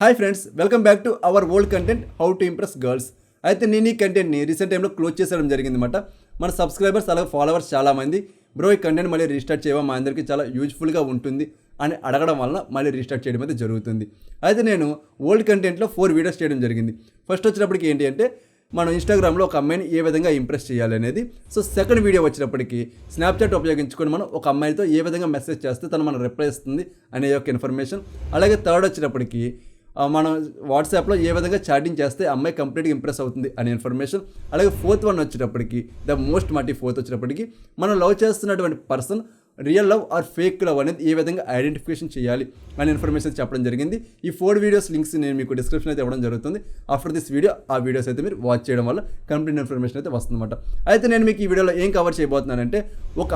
Hi friends, welcome back to our old content how to impress girls. అయితే నేను ఈ కంటెంట్ని రీసెంట్ టైంలో క్లోజ్ చేసేయడం జరిగింది అనమాట. మన సబ్స్క్రైబర్స్ అలాగే ఫాలోవర్స్ చాలామంది బ్రో ఈ కంటెంట్ మళ్ళీ రీస్టార్ట్ చేయవా, మా అందరికీ చాలా యూజ్ఫుల్గా ఉంటుంది అని అడగడం వల్ల మళ్ళీ రీస్టార్ట్ చేయడం అయితే జరుగుతుంది. అయితే నేను ఓల్డ్ కంటెంట్లో 4 వీడియోస్ చేయడం జరిగింది. ఫస్ట్ వచ్చినప్పటికి ఏంటి అంటే మనం ఇన్స్టాగ్రామ్లో ఒక అమ్మాయిని ఏ విధంగా ఇంప్రెస్ చేయాలి అనేది. సో సెకండ్ వీడియో వచ్చినప్పటికి స్నాప్చాట్ ఉపయోగించుకొని మనం ఒక అమ్మాయితో ఏ విధంగా మెసేజ్ చేస్తే తను మనం రిప్లై ఇస్తుంది అనే యొక్క ఇన్ఫర్మేషన్. అలాగే థర్డ్ వచ్చినప్పటికి మనం వాట్సాప్లో ఏ విధంగా చాటింగ్ చేస్తే అమ్మాయి కంప్లీట్గా ఇంప్రెస్ అవుతుంది అనే ఇన్ఫర్మేషన్. అలాగే ఫోర్త్ వన్ వచ్చేటప్పటికి ద మోస్ట్ ఫోర్త్ వచ్చేటప్పటికి మనం లవ్ చేస్తున్నటువంటి person real love or fake love అనేది ఏ విధంగా ఐడెంటిఫికేషన్ చేయాలి అనే ఇన్ఫర్మేషన్ చెప్పడం జరిగింది. ఈ 4 వీడియోస్ లింక్స్ నేను మీకు డిస్క్రిప్షన్ అయితే ఇవ్వడం జరుగుతుంది. ఆఫ్టర్ దిస్ వీడియో ఆ వీడియోస్ అయితే మీరు వాచ్ చేయడం వల్ల కంప్లీట్ ఇన్ఫర్మేషన్ అయితే వస్తుందన్నమాట. అయితే నేను మీకు ఈ వీడియోలో ఏం కవర్ చేయబోతున్నానంటే ఒక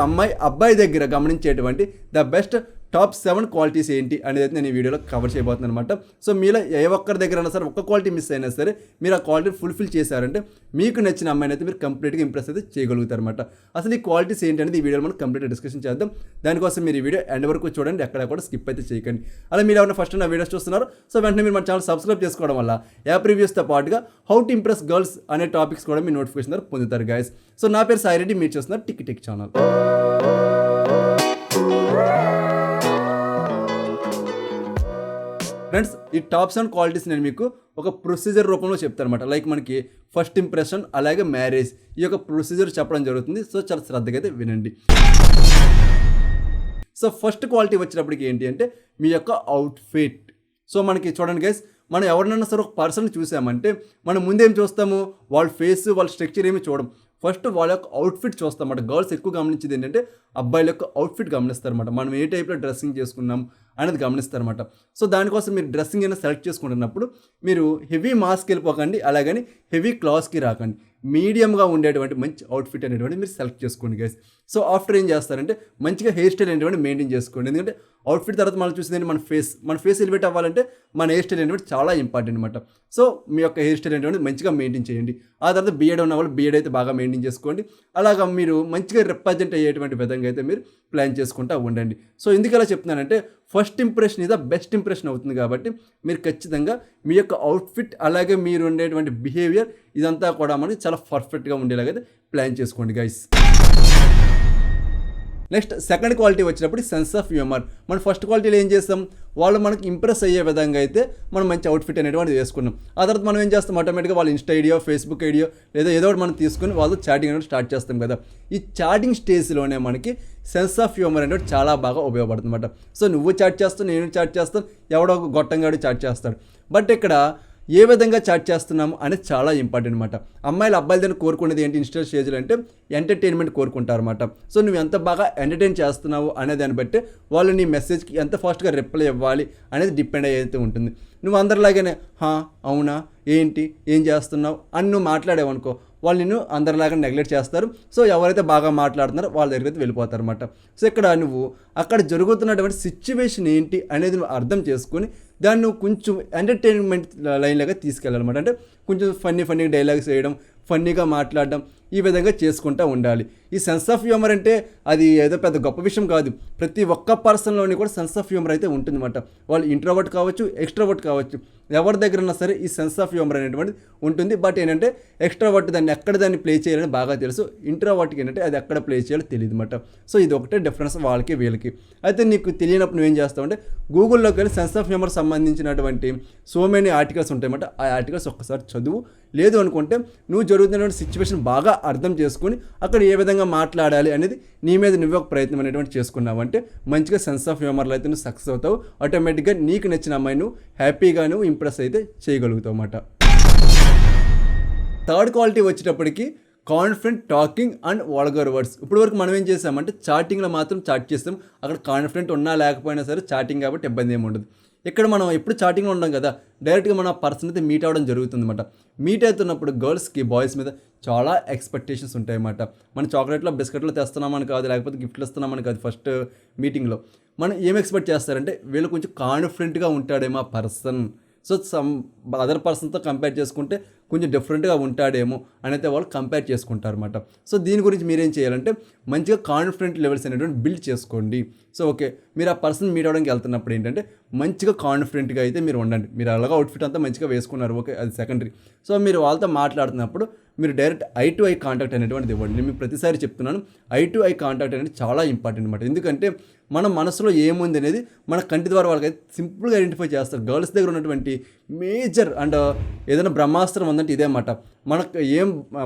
అబ్బాయి దగ్గర గమనించేటువంటి ద బెస్ట్ టాప్ 7 క్వాలిటీస్ ఏంటి అనేది అయితే నేను ఈ వీడియోలో కవర్ చేయబోతున్నాను అనమాట. సో మీలో ఏ ఒక్కరి దగ్గర అయినా సరే ఒక్క క్వాలిటీ మిస్ అయినా సరే మీరు ఆ క్వాలిటీ ఫుల్ఫిల్ చేశారంటే మీకు నచ్చిన అమ్మాయిని అయితే మీరు కంప్లీట్గా ఇంప్రెస్ అయితే చేయగలుగుతారు అనమాట. అసలు ఈ క్వాలిటీస్ ఏంటి అనేది ఈ వీడియోలో మనం కంప్లీట్గా డిస్కషన్ చేద్దాం. దానికోసం మీరు ఈ వీడియో ఎండ్ వరకు చూడండి, ఎక్కడ కూడా స్కిప్ అయితే చేయకండి. అలా మీరు ఎవరైనా ఫస్ట్ నా వీడియోస్ చూస్తున్నారు సో వెంటనే మీరు మన ఛానల్ సబ్స్క్రైబ్ చేసుకోవడం వల్ల యాప్ రివ్యూస్తో పాటుగా హౌ టు ఇంప్రెస్ గర్ల్స్ అనే టాపిక్స్ కూడా మీ నోటిఫికేషన్ ద్వారా పొందుతారు గైస్. సో నా పేరు సాయి రెడ్డి, మీరు చూస్తున్నారు టిక్ టిక్ ఛానల్. ఫ్రెండ్స్, ఈ టాప్ 7 క్వాలిటీస్ నేను మీకు ఒక ప్రొసీజర్ రూపంలో చెప్తాను అనమాట. లైక్ మనకి ఫస్ట్ ఇంప్రెషన్ అలాగే మ్యారేజ్, ఈ యొక్క ప్రొసీజర్ చెప్పడం జరుగుతుంది. సో చాలా శ్రద్ధగా అయితే వినండి. సో ఫస్ట్ క్వాలిటీ వచ్చినప్పటికి ఏంటి అంటే మీ యొక్క అవుట్ఫిట్. సో మనకి చూడండి గైస్, మనం ఎవరినైనా సరే ఒక పర్సన్ చూసామంటే మనం ముందేం చూస్తాము, వాళ్ళ ఫేస్ వాళ్ళ స్ట్రక్చర్ ఏమి చూడం, ఫస్ట్ వాళ్ళ యొక్క అవుట్ఫిట్ చూస్తామన్నమాట. గర్ల్స్ ఎక్కువ గమనించేది ఏంటంటే అబ్బాయిల యొక్క అవుట్ఫిట్ గమనిస్తారన్నమాట. మనం ఏ టైప్లో డ్రెస్సింగ్ చేసుకున్నాం అనేది గమనిస్తారన్నమాట. సో దానికోసం మీరు డ్రెస్సింగ్ అయినా సెలెక్ట్ చేసుకుంటున్నప్పుడు మీరు హెవీ మాస్కి వెళ్ళిపోకండి, అలాగని హెవీ క్లాత్స్కి రాకండి. మీడియంగా ఉండేటువంటి మంచి అవుట్ఫిట్ అనేటువంటి మీరు సెలెక్ట్ చేసుకోండి గైస్. సో ఆఫ్టర్ ఏం చేస్తారంటే మంచిగా హెయిర్ స్టైల్ అనేటువంటి మెయింటైన్ చేసుకోండి. ఎందుకంటే అవుట్ఫిట్ తర్వాత మనం చూసిందంటే మన ఫేస్ ఎలివేట్ అవ్వాలంటే మన హెయిర్ స్టైల్ అనేటువంటి చాలా ఇంపార్టెంట్ అనమాట. సో మీ యొక్క హెయిర్ స్టైల్ అనేటువంటి మంచిగా మెయింటైన్ చేయండి. ఆ తర్వాత బియర్డ్ ఉన్న వాళ్ళు బియర్డ్ అయితే బాగా మెయింటైన్ చేసుకోండి. అలాగా మీరు మంచిగా రిప్రజెంట్ అయ్యేటువంటి విధంగా అయితే మీరు ప్లాన్ చేసుకుంటూ ఉండండి. సో ఎందుకు అలా చెప్తున్నానంటే ఫస్ట్ ఇంప్రెషన్ ఇది బెస్ట్ ఇంప్రెషన్ అవుతుంది కాబట్టి మీరు ఖచ్చితంగా మీ యొక్క అవుట్ఫిట్ అలాగే మీరు ఉండేటువంటి బిహేవియర్ ఇదంతా కూడా మనకి చాలా పర్ఫెక్ట్గా ఉండేలాగైతే ప్లాన్ చేసుకోండి గైస్. నెక్స్ట్ సెకండ్ క్వాలిటీ వచ్చినప్పుడు సెన్స్ ఆఫ్ హ్యూమర్. మనం ఫస్ట్ క్వాలిటీలో ఏం చేస్తాం, వాళ్ళు మనకి ఇంప్రెస్ అయ్యే విధంగా అయితే మనం మంచి అవుట్ఫిట్ అనేటువంటిది వేసుకున్నాం. ఆ తర్వాత మనం ఏం చేస్తాం, ఆటోమేటిక్గా వాళ్ళ ఇన్స్టా ఐడియో ఫేస్బుక్ ఐడియో లేదా ఏదో ఒకటి మనం తీసుకుని వాళ్ళు చాటింగ్ అనేది స్టార్ట్ చేస్తాం కదా. ఈ చాటింగ్ స్టేజ్లోనే మనకి సెన్స్ ఆఫ్ హ్యూమర్ అనేది చాలా బాగా ఉపయోగపడుతుంది అనమాట. సో నువ్వు చాట్ చేస్తావు, నేను చాట్ చేస్తాను, ఎవడో ఒక గొట్టంగాడు చాట్ చేస్తాడు. బట్ ఇక్కడ ఏ విధంగా చాట్ చేస్తున్నాము అనేది చాలా ఇంపార్టెంట్ అనమాట. అబ్బాయిల దగ్గర కోరుకునేది ఏంటి ఇన్స్టా స్టేజ్లో అంటే ఎంటర్టైన్మెంట్ కోరుకుంటారు అనమాట. సో నువ్వు ఎంత బాగా ఎంటర్టైన్ చేస్తున్నావు అనే దాన్ని బట్టి వాళ్ళు నీ మెసేజ్కి ఎంత ఫాస్ట్గా రిప్లై ఇవ్వాలి అనేది డిపెండ్ అయితే ఉంటుంది. నువ్వు అందరిలాగానే అవునా ఏంటి ఏం చేస్తున్నావు అని నువ్వు మాట్లాడేవనుకో వాళ్ళు నిన్ను అందరిలాగా నెగ్లెక్ట్ చేస్తారు. సో ఎవరైతే బాగా మాట్లాడుతున్నారో వాళ్ళ దగ్గర అయితే వెళ్ళిపోతారు అనమాట. సో ఇక్కడ నువ్వు అక్కడ జరుగుతున్నటువంటి సిచ్యువేషన్ ఏంటి అనేది నువ్వు అర్థం చేసుకొని దాన్ని నువ్వు కొంచెం ఎంటర్టైన్మెంట్ లైన్లాగా తీసుకెళ్ళాలన్నమాట. అంటే కొంచెం ఫన్నీ డైలాగ్స్ వేయడం, ఫన్నీగా మాట్లాడడం, ఈ విధంగా చేసుకుంటూ ఉండాలి. ఈ సెన్స్ ఆఫ్ హ్యూమర్ అంటే అది ఏదో పెద్ద గొప్ప విషయం కాదు. ప్రతి ఒక్క పర్సన్లోని కూడా సెన్స్ ఆఫ్ హ్యూమర్ అయితే ఉంటుందన్నమాట. వాళ్ళు ఇంట్రోవర్ట్ కావచ్చు, ఎక్స్ట్రోవర్ట్ కావచ్చు, ఎవరి దగ్గర ఉన్నా సరే ఈ సెన్స్ ఆఫ్ హ్యూమర్ అనేటువంటిది ఉంటుంది. బట్ ఏంటంటే ఎక్స్ట్రోవర్ట్ దాన్ని ప్లే చేయాలని బాగా తెలుసు, ఇంట్రోవర్ట్కి ఏంటంటే అది ఎక్కడ ప్లే చేయాలో తెలియదు అనమాట. సో ఇది ఒకటే డిఫరెన్స్ వాళ్ళకి వీళ్ళకి. అయితే నీకు తెలియనప్పుడు నువ్వేం చేస్తావు అంటే గూగుల్లోకి వెళ్ళి సెన్స్ ఆఫ్ హ్యూమర్ సంబంధించినటువంటి సో మెనీ ఆర్టికల్స్ ఉంటాయన్నమాట. ఆ ఆర్టికల్స్ ఒక్కసారి చదువు. లేదు అనుకుంటే నువ్వు జరుగుతున్నటువంటి సిచ్యువేషన్ బాగా అర్థం చేసుకొని అక్కడ ఏ విధంగా మాట్లాడాలి అనేది నీ మీద నువ్వే ఒక ప్రయత్నం అనేటువంటి చేసుకున్నావు అంటే మంచిగా సెన్స్ ఆఫ్ హ్యూమర్లో అయితే నువ్వు సక్సెస్ అవుతావు. ఆటోమేటిక్గా నీకు నచ్చిన అమ్మాయి నువ్వు హ్యాపీగా నువ్వు ఇంప్రెస్ అయితే చేయగలుగుతావు అన్నమాట. థర్డ్ క్వాలిటీ వచ్చేటప్పటికి confident talking and vulgar words. ఇప్పుడు వరకు మనం ఏం చేసామంటే చాటింగ్లో మాత్రం చాట్ చేస్తాం, అక్కడ కాన్ఫిడెంట్ ఉన్నా లేకపోయినా సరే చాటింగ్ కాబట్టి ఇబ్బంది ఏమి ఉండదు. ఇక్కడ మనం ఎప్పుడు చాటింగ్లో ఉండం కదా, డైరెక్ట్గా మన పర్సన్ అయితే మీట్ అవ్వడం జరుగుతుంది అనమాట. మీట్ అవుతున్నప్పుడు గర్ల్స్కి బాయ్స్ మీద చాలా ఎక్స్పెక్టేషన్స్ ఉంటాయన్నమాట. మన చాక్లెట్లో బిస్కెట్లో తెస్తున్నామని కాదు, లేకపోతే గిఫ్ట్లు ఇస్తున్నామని కాదు. ఫస్ట్ మీటింగ్లో మనం ఏం ఎక్స్పెక్ట్ చేస్తారంటే వీళ్ళు కొంచెం కాన్ఫిడెంట్గా ఉంటాడేమో ఆ పర్సన్, సో అదర్ పర్సన్తో కంపేర్ చేసుకుంటే కొంచెం డిఫరెంట్గా ఉంటాడేమో అని అయితే వాళ్ళు కంపేర్ చేసుకుంటారు అనమాట. సో దీని గురించి మీరేం చేయాలంటే మంచిగా కాన్ఫిడెంట్ లెవెల్స్ అనేటువంటి బిల్డ్ చేసుకోండి. సో ఓకే, మీరు ఆ పర్సన్ మీట్ అవ్వడానికి వెళ్తున్నప్పుడు ఏంటంటే మంచిగా కాన్ఫిడెంట్గా అయితే మీరు ఉండండి. మీరు అలాగా అవుట్ఫిట్ అంతా మంచిగా వేసుకున్నారు, ఓకే, అది సెకండరీ. సో మీరు వాళ్ళతో మాట్లాడుతున్నప్పుడు మీరు direct I to eye contact అనేటువంటిది ఇవ్వండి. నేను మీకు ప్రతిసారి చెప్తున్నాను, ఐ టు ఐ కాంటాక్ట్ అనేది చాలా ఇంపార్టెంట్ అనమాట. ఎందుకంటే మన మనసులో ఏముంది అనేది మన కంటి ద్వారా వాళ్ళకైతే సింపుల్గా ఐడెంటిఫై చేస్తారు. గర్ల్స్ దగ్గర ఉన్నటువంటి మేజర్ అండ్ ఏదైనా బ్రహ్మాస్త్రం ఉందంటే ఇదే అన్నమాట. మనకు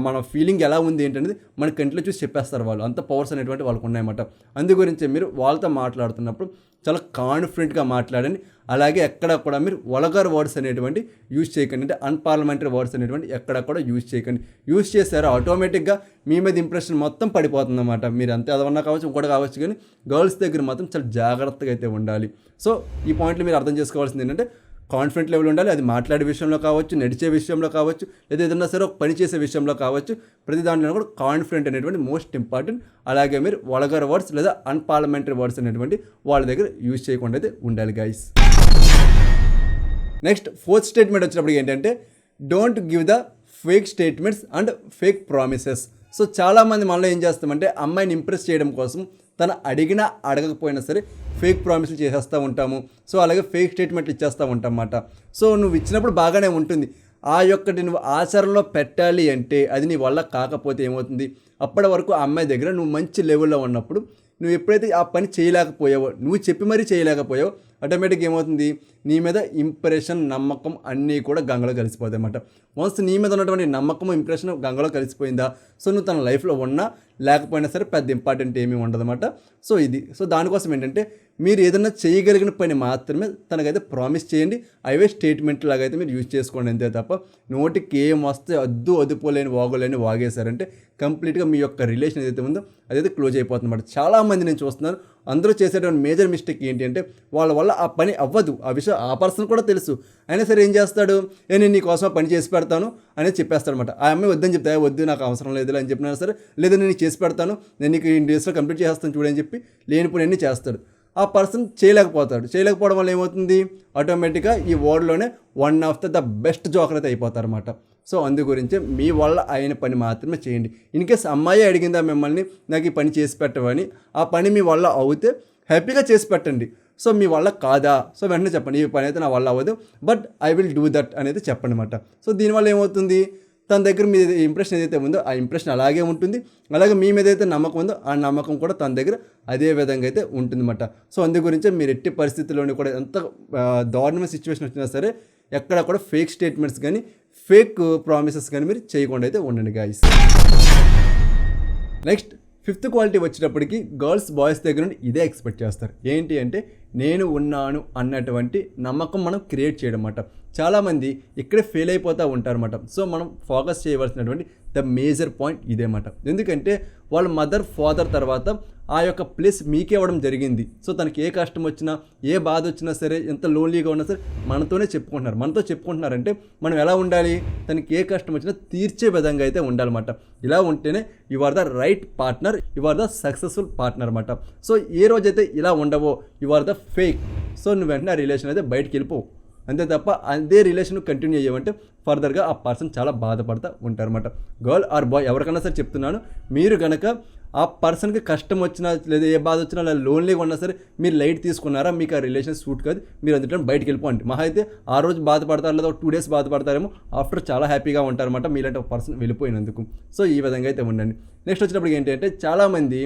మన ఫీలింగ్ ఎలా ఉంది ఏంటనేది మన కంటిలో చూసి చెప్పేస్తారు వాళ్ళు. అంత పవర్స్ అనేటువంటి వాళ్ళకు ఉన్నాయన్నమాట. అందు గురించి మీరు వాళ్ళతో మాట్లాడుతున్నప్పుడు చాలా కాన్ఫిడెంట్గా మాట్లాడండి. అలాగే ఎక్కడ కూడా మీరు వల్గర్ వర్డ్స్ అనేటువంటి యూజ్ చేయకండి. అంటే అన్పార్లమెంటరీ వర్డ్స్ అనేటువంటి ఎక్కడ కూడా యూజ్ చేయకండి. యూజ్ చేశారో ఆటోమేటిక్గా మీ మీద ఇంప్రెషన్ మొత్తం పడిపోతుంది అన్నమాట. మీరు అంతే అదన్నా కావచ్చు, ఇంకోటి కావచ్చు, కానీ గర్ల్స్ దగ్గర మాత్రం చాలా జాగ్రత్తగా అయితే ఉండాలి. సో ఈ పాయింట్లు మీరు అర్థం చేసుకోవాల్సింది ఏంటంటే కాన్ఫిడెంట్ లెవెల్ ఉండాలి. అది మాట్లాడే విషయంలో కావచ్చు, నడిచే విషయంలో కావచ్చు, లేదా ఏదన్నా సరే ఒక పని చేసే విషయంలో కావచ్చు, ప్రతి దాంట్లో కూడా కాన్ఫిడెంట్ అనేటువంటి మోస్ట్ ఇంపార్టెంట్. అలాగే మీరు వల్గర్ వర్డ్స్ లేదా అన్పార్లమెంటరీ వర్డ్స్ అనేటువంటి వాళ్ళ దగ్గర యూజ్ చేయకుండా అయితే ఉండాలి గైస్. నెక్స్ట్ ఫోర్త్ స్టేట్మెంట్ వచ్చినప్పుడు ఏంటంటే don't give the fake statements and fake promises. So చాలామంది మనలో ఏం చేస్తామంటే అమ్మాయిని ఇంప్రెస్ చేయడం కోసం తను అడిగినా అడగకపోయినా సరే ఫేక్ ప్రామిస్లు చేసేస్తూ ఉంటాము. సో అలాగే ఫేక్ స్టేట్మెంట్లు ఇచ్చేస్తూ ఉంటాం అన్నమాట. సో నువ్వు ఇచ్చినప్పుడు బాగానే ఉంటుంది, ఆ యొక్కటి నువ్వు ఆచరణలో పెట్టాలి అంటే అది నీ వల్ల కాకపోతే ఏమవుతుంది, అప్పటి వరకు ఆ అమ్మాయి దగ్గర నువ్వు మంచి లెవెల్లో ఉన్నప్పుడు నువ్వు ఎప్పుడైతే ఆ పని చేయలేకపోయావో, నువ్వు చెప్పి మరీ చేయలేకపోయావో, ఆటోమేటిక్ ఏమవుతుంది, నీ మీద ఇంప్రెషన్, నమ్మకం అన్నీ కూడా గంగలో కలిసిపోతాయి అన్నమాట. వన్స్ నీ మీద ఉన్నటువంటి నమ్మకం, ఇంప్రెషన్ గంగలో కలిసిపోయిందా, సో నువ్వు తన లైఫ్లో ఉన్నా లేకపోయినా సరే పెద్ద ఇంపార్టెంట్ ఏమీ ఉండదన్నమాట. సో దానికోసం ఏంటంటే మీరు ఏదైనా చేయగలిగిన పని మాత్రమే తనకైతే ప్రామిస్ చేయండి. అవే స్టేట్మెంట్ లాగా అయితే మీరు యూజ్ చేసుకోండి అంతే తప్ప నోటికి ఏం వస్తే అదుపోలేని వాగోలేని వాగేశారంటే కంప్లీట్గా మీ యొక్క రిలేషన్ ఏదైతే ఉందో అదైతే క్లోజ్ అయిపోతుంది అన్నమాట. చాలామంది నేను చూస్తున్నాను, అందరూ చేసేటువంటి మేజర్ మిస్టేక్ ఏంటి అంటే వాళ్ళ వల్ల ఆ పని అవ్వదు, ఆ విషయం ఆ పర్సన్ కూడా తెలుసు, అయినా సరే ఏం చేస్తాడు, నేను నీకోసం పని చేసి పెడతాను అనేది చెప్పేస్తాడు అనమాట. ఆ అమ్మాయి వద్దని చెప్తా, వద్దు నాకు అవసరం లేదు అని చెప్పినా సరే, లేదా నేను చేసి పెడతాను, నేను నీకు ఈ డేస్లో కంప్లీట్ చేస్తాను చూడని చెప్పి లేనిపోయినన్ని చేస్తాడు. ఆ పర్సన్ చేయలేకపోవడం వల్ల ఏమవుతుంది, ఆటోమేటిక్గా ఈ వరల్డ్లోనే one of the best joker అయితే అయిపోతారన్నమాట. సో అందు గురించి మీ వల్ల అయిన పని మాత్రమే చేయండి. ఇన్కేస్ అమ్మాయి అడిగిందా మిమ్మల్ని నాకు ఈ పని చేసి పెట్టవని, ఆ పని మీ వల్ల అవుతే హ్యాపీగా చేసి పెట్టండి. సో మీ వల్ల కాదా, సో వెంటనే చెప్పండి, ఈ పని అయితే నా వల్ల అవ్వదు, but I will do that అనేది చెప్పండి అన్నమాట. సో దీనివల్ల ఏమవుతుంది, తన దగ్గర మీ ఇంప్రెషన్ ఏదైతే ఉందో ఆ ఇంప్రెషన్ అలాగే ఉంటుంది, అలాగే మీ మీద అయితే నమ్మకం ఉందో ఆ నమ్మకం కూడా తన దగ్గర అదే విధంగా అయితే ఉంటుందన్నమాట. సో అందు గురించి మీరు ఎట్టి పరిస్థితుల్లోని కూడా ఎంత దారుణమైన సిచ్యువేషన్ వచ్చినా సరే ఎక్కడ కూడా ఫేక్ స్టేట్మెంట్స్ కానీ ఫేక్ ప్రామిసెస్ కానీ మీరు చేయకుండా అయితే ఉండండి గాయస్. నెక్స్ట్ ఫిఫ్త్ క్వాలిటీ వచ్చేటప్పటికి గర్ల్స్ బాయ్స్ దగ్గర నుండి ఇదే ఎక్స్పెక్ట్ చేస్తారు. ఏంటి అంటే నేను ఉన్నాను అన్నటువంటి నమ్మకం మనం క్రియేట్ చేయడం అన్నమాట. చాలామంది ఇక్కడే ఫెయిల్ అయిపోతూ ఉంటారన్నమాట. సో మనం ఫోకస్ చేయవలసినటువంటి ద మేజర్ పాయింట్ ఇదేమాట. ఎందుకంటే వాళ్ళ మదర్ ఫాదర్ తర్వాత ఆ యొక్క ప్లేస్ మీకే ఇవ్వడం జరిగింది. సో తనకి ఏ కష్టం వచ్చినా, ఏ బాధ వచ్చినా సరే, ఎంత లోన్లీగా ఉన్నా సరే మనతో చెప్పుకుంటున్నారంటే మనం ఎలా ఉండాలి, తనకి ఏ కష్టం వచ్చినా తీర్చే విధంగా అయితే ఉండాలన్నమాట. ఇలా ఉంటేనే you are the right partner, you are the successful partner అన్నమాట. సో ఏ రోజైతే ఇలా ఉండవో you are the fake. So నువ్వు వెంటనే ఆ రిలేషన్ అయితే బయటికి వెళ్ళిపో, అంతే తప్ప అదే రిలేషన్ కంటిన్యూ అయ్యామంటే ఫర్దర్గా ఆ పర్సన్ చాలా బాధపడుతూ ఉంటారన్నమాట. గర్ల్ ఆర్ బాయ్ ఎవరికైనా సరే చెప్తున్నాను, మీరు కనుక ఆ పర్సన్కి కష్టం వచ్చినా లేదా ఏ బాధ వచ్చినా లేదా లోన్లీగా ఉన్నా సరే మీరు లైట్ తీసుకున్నారా, మీకు ఆ రిలేషన్ సూట్ కాదు, మీరు అందులో బయటికి వెళ్ళిపోండి. మహా అయితే ఆ రోజు బాధపడతారు లేదా 2 days బాధపడతారేమో, ఆఫ్టర్ చాలా హ్యాపీగా ఉంటారన్నమాట మీలాంటి ఒక పర్సన్ వెళ్ళిపోయినందుకు. సో ఈ విధంగా అయితే ఉండండి. నెక్స్ట్ వచ్చినప్పుడు ఏంటంటే చాలామంది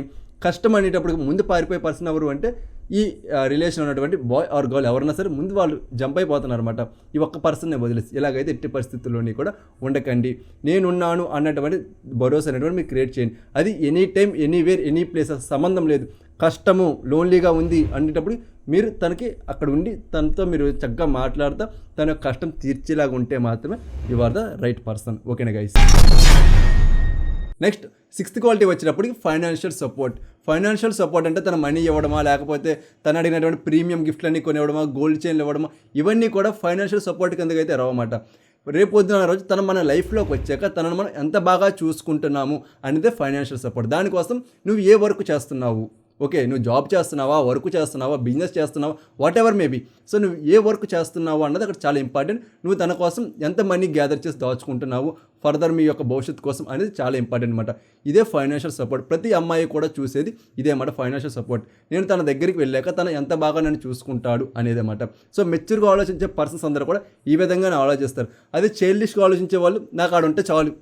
కష్టం అనేటప్పుడు ముందు పారిపోయే పర్సన్ ఎవరు అంటే ఈ రిలేషన్ ఉన్నటువంటి బాయ్ ఆర్ గర్ల్ ఎవరైనా సరే ముందు వాళ్ళు జంప్ అయిపోతున్నారు అనమాట. ఈ ఒక్క పర్సన్నే వదిలేసి. ఇలాగైతే ఎట్టి పరిస్థితుల్లోని కూడా ఉండకండి. నేనున్నాను అన్నటువంటి భరోసా అనేటువంటి మీరు క్రియేట్ చేయండి. అది any time, anywhere, any places సంబంధం లేదు. కష్టము, లోన్లీగా ఉంది అనేటప్పుడు మీరు తనకి అక్కడ ఉండి తనతో మీరు చక్కగా మాట్లాడుతూ తన యొక్క కష్టం తీర్చేలాగా ఉంటే మాత్రమే you are the right person. ఓకేనా గైస్. నెక్స్ట్ 6th క్వాలిటీ వచ్చినప్పటికి ఫైనాన్షియల్ సపోర్ట్ అంటే తన మనీ ఇవ్వడమా, లేకపోతే తను అడిగినటువంటి ప్రీమియం గిఫ్ట్లన్నీ కొనివ్వడమా, గోల్డ్ చైన్లు ఇవ్వడమా, ఇవన్నీ కూడా ఫైనాన్షియల్ సపోర్ట్ కిందకైతే రావన్నమాట. రేపు పొద్దున రోజు తను మన లైఫ్లోకి వచ్చాక తనను మనం ఎంత బాగా చూసుకుంటున్నాము అనేదే ఫైనాన్షియల్ సపోర్ట్. దానికోసం నువ్వు ఏ వర్క్ చేస్తున్నావు, ఓకే, నువ్వు జాబ్ చేస్తున్నావా, వర్క్ చేస్తున్నావా, బిజినెస్ చేస్తున్నావా, వాట్ ఎవర్ మేబీ. సో నువ్వు ఏ వర్క్ చేస్తున్నావు అన్నది అక్కడ చాలా ఇంపార్టెంట్. నువ్వు తన కోసం ఎంత మనీ గ్యాదర్ చేసి దాచుకుంటున్నావు ఫర్దర్ మీ యొక్క భవిష్యత్తు కోసం అనేది చాలా ఇంపార్టెంట్ అనమాట. ఇదే ఫైనాన్షియల్ సపోర్ట్. ప్రతి అమ్మాయి కూడా చూసేది ఇదే అన్నమాట, ఫైనాన్షియల్ సపోర్ట్. నేను తన దగ్గరికి వెళ్ళాక తను ఎంత బాగా నన్ను చూసుకుంటాడు అనేది అనమాట. సో మెచ్యూర్గా ఆలోచించే పర్సన్స్ అందరూ కూడా ఈ విధంగానే ఆలోచిస్తారు. అదే చైల్డిష్గా ఆలోచించే వాళ్ళు నాకు ఆడ ఉంటే చాలు,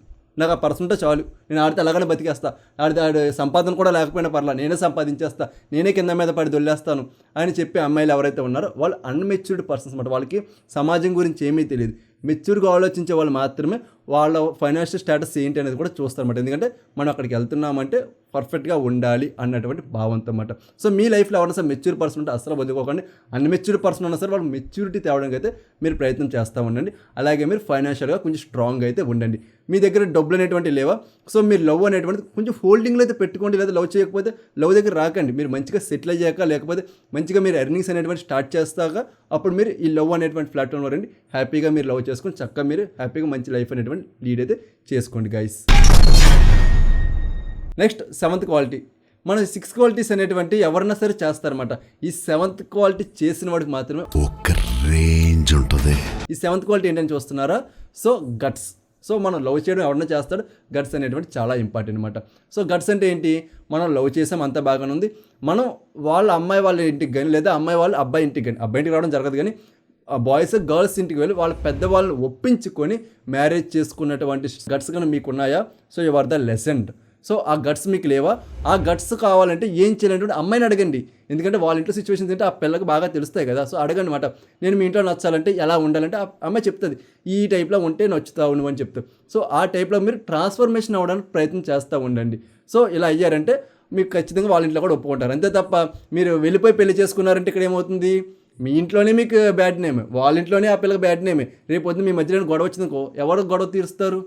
నాకు ఆ పర్సన్ ఉంటే చాలు, నేను ఆడితే అలాగనే బతికేస్తా, ఆడి సంపాదన కూడా లేకపోయినా పర్లా, నేనే సంపాదించేస్తా, నేనే కింద మీద పడి దొల్లేస్తాను అని చెప్పి అమ్మాయిలు ఎవరైతే ఉన్నారో వాళ్ళు అన్మెచ్యూర్డ్ పర్సన్స్ అనమాట. వాళ్ళకి సమాజం గురించి ఏమీ తెలియదు. మెచ్యూర్గా ఆలోచించే వాళ్ళు మాత్రమే వాళ్ళ ఫైనాన్షియల్ స్టేటస్ ఏంటి అనేది కూడా చూస్తారన్నమాట. ఎందుకంటే మనం అక్కడికి వెళ్తున్నామంటే పర్ఫెక్ట్గా ఉండాలి అన్నటువంటి భావంతో అన్నమాట. సో మీ లైఫ్లో ఎవరైనా సరే మెచ్యూర్ పర్సన్ ఉంటే అసలు వదులుకోకండి. అన్మెచ్యూర్డ్ పర్సన్ ఉన్నా సరే వాళ్ళు మెచ్యూరిటీ తేవడానికి అయితే మీరు ప్రయత్నం చేస్తూ ఉండండి. అలాగే మీరు ఫైనాన్షియల్గా కొంచెం స్ట్రాంగ్ అయితే ఉండండి. మీ దగ్గర డబ్బులు అనేటువంటి లేవా, సో మీరు లవ్ అనేటువంటి కొంచెం హోల్డింగ్లో అయితే పెట్టుకోండి. లేదా లవ్ చేయకపోతే లవ్ దగ్గర రాకండి. మీరు మంచిగా సెటిల్ అయ్యాక, లేకపోతే మంచిగా మీరు ఎర్నింగ్స్ అనేటువంటి స్టార్ట్ చేస్తాక అప్పుడు మీరు ఈ లవ్ అనేటువంటి ప్లాట్ఫామ్లో రండి. హ్యాపీగా మీరు లవ్ చేసుకొని చక్కగా మీరు హ్యాపీగా మంచి లైఫ్ అనేటువంటి లీడ్ అయితే చేసుకోండి గైస్. Next 7th quality. మన 6 క్వాలిటీస్ అనేటువంటి ఎవరన్నా సరే చేస్తారన్నమాట. ఈ 7th క్వాలిటీ చేసిన వాడికి మాత్రమే ఒక రేంజ్ ఉంటుంది. ఈ 7th క్వాలిటీ ఏంటని చూస్తున్నారా? So guts. సో మనం లవ్ చేయడం ఎవరన్నా చేస్తాడు, గట్స్ అనేటువంటి చాలా ఇంపార్టెంట్ అనమాట. సో గట్స్ అంటే ఏంటి? మనం లవ్ చేసాం, అంత బాగానే ఉంది, మనం వాళ్ళ అమ్మాయి వాళ్ళ ఇంటికి కానీ లేదా అమ్మాయి వాళ్ళ అబ్బాయి ఇంటికి కానీ, అబ్బాయి ఇంటికి రావడం జరగదు కానీ బాయ్స్ గర్ల్స్ ఇంటికి వెళ్ళి వాళ్ళ పెద్దవాళ్ళని ఒప్పించుకొని మ్యారేజ్ చేసుకున్నటువంటి గట్స్ కానీ మీకు ఉన్నాయా? So you are the legend. So ఆ గట్స్ మీకు లేవా? ఆ గట్స్ కావాలంటే ఏం చేయాలంటే అమ్మాయిని అడగండి. ఎందుకంటే వాళ్ళ ఇంట్లో సిచ్యువేషన్స్ ఏంటో ఆ పిల్లకి బాగా తెలుస్తాయి కదా. సో అడగండి మాట, నేను మీ ఇంట్లో నచ్చాలంటే ఎలా ఉండాలంటే ఆ అమ్మాయి చెప్తుంది, ఈ టైప్లో ఉంటే నచ్చుతావు నువ్వు అని చెప్తావు. సో ఆ టైప్లో మీరు ట్రాన్స్ఫర్మేషన్ అవ్వడానికి ప్రయత్నం చేస్తూ ఉండండి. సో ఇలా అయ్యారంటే మీకు ఖచ్చితంగా వాళ్ళ ఇంట్లో కూడా ఒప్పుకుంటారు. అంతే తప్ప మీరు వెళ్ళిపోయి పెళ్లి చేసుకున్నారంటే ఇక్కడ ఏమవుతుంది? మీ ఇంట్లోనే మీకు బ్యాడ్ నేమ్, వాళ్ళ ఇంట్లోనే ఆ పిల్లకి బ్యాడ్ నేమే. రేపు పొద్దున్న మీ మధ్యలో గొడవ వచ్చిందనుకో, ఎవరు గొడవ తీరుస్తారు?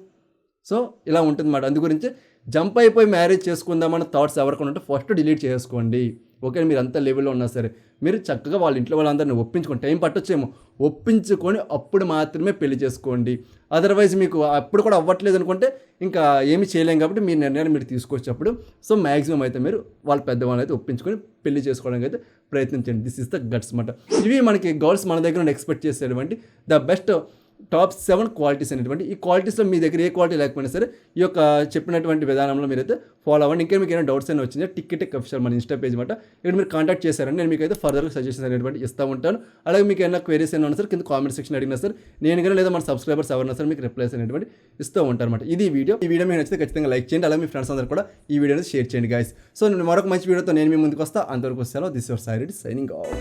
సో ఇలా ఉంటుంది అన్నమాట. అందు గురించి జంప్ అయిపోయి మ్యారేజ్ చేసుకుందామన్న థాట్స్ ఎవరికి ఉంటే ఫస్ట్ డిలీట్ చేసుకోండి. ఓకే, మీరు అంత లెవెల్లో ఉన్నా సరే మీరు చక్కగా వాళ్ళ ఇంట్లో వాళ్ళందరినీ ఒప్పించుకోండి. టైం పట్టొచ్చేమో, ఒప్పించుకొని అప్పుడు మాత్రమే పెళ్లి చేసుకోండి. అదర్వైజ్ మీకు అప్పుడు కూడా అవ్వట్లేదు అనుకుంటే ఇంకా ఏమీ చేయలేం. కాబట్టి మీ నిర్ణయాన్ని మీరు తీసుకొచ్చేప్పుడు సో మ్యాక్సిమం అయితే మీరు వాళ్ళ పెద్దవాళ్ళని అయితే ఒప్పించుకొని పెళ్లి చేసుకోవడానికి అయితే ప్రయత్నించండి. దిస్ ఇస్ ద గట్స్ అన్నమాట. ఇవి మనకి గర్ల్స్ మన దగ్గర నుండి ఎక్స్పెక్ట్ చేసేటువంటి ద బెస్ట్ టాప్ 7 క్వాలిటీస్ అనేటువంటి. ఈ క్వాలిటీస్లో మీ దగ్గర ఏ క్వాలిటీ లేకపోయినా సరే ఈ యొక్క చెప్పినటువంటి విధానంలో మీరైతే ఫాలో అవ్వండి. ఇంకా మీకు ఏమైనా డౌట్స్ అయినా వచ్చిందా టిక్ అఫీషియల్ మన ఇన్స్టా పేజ్ మాట ఇక్కడ మీరు కాంటాక్ట్ చేశారని నేను మీకు అయితే ఫర్దర్గా సజెషన్స్ అనేటువంటి ఇస్తూ ఉంటాను. అలాగే మీకు ఏమైనా క్వైరీస్ అయినా ఉన్నా సరే కింద కామెంట్ సెక్షన్ అడిగినా సరే నేను కానీ లేదా మన సబ్స్క్రైబర్స్ ఎవరైనా సరే మీకు రిప్లైస్ అనేటువంటి ఇస్తూ ఉంటారు అనమాట. ఇది వీడియో మీకు నచ్చితే ఖచ్చితంగా లైక్ చేయండి. అలాగే మీ ఫ్రెండ్స్ అందరూ కూడా ఈ వీడియోని షేర్ చేయండి గైస్. సో మరొక మంచి వీడియోతో నేను మీ ముందుకు వస్తా. అంతవరకు సెలవు. This your Sai Reddy signing off.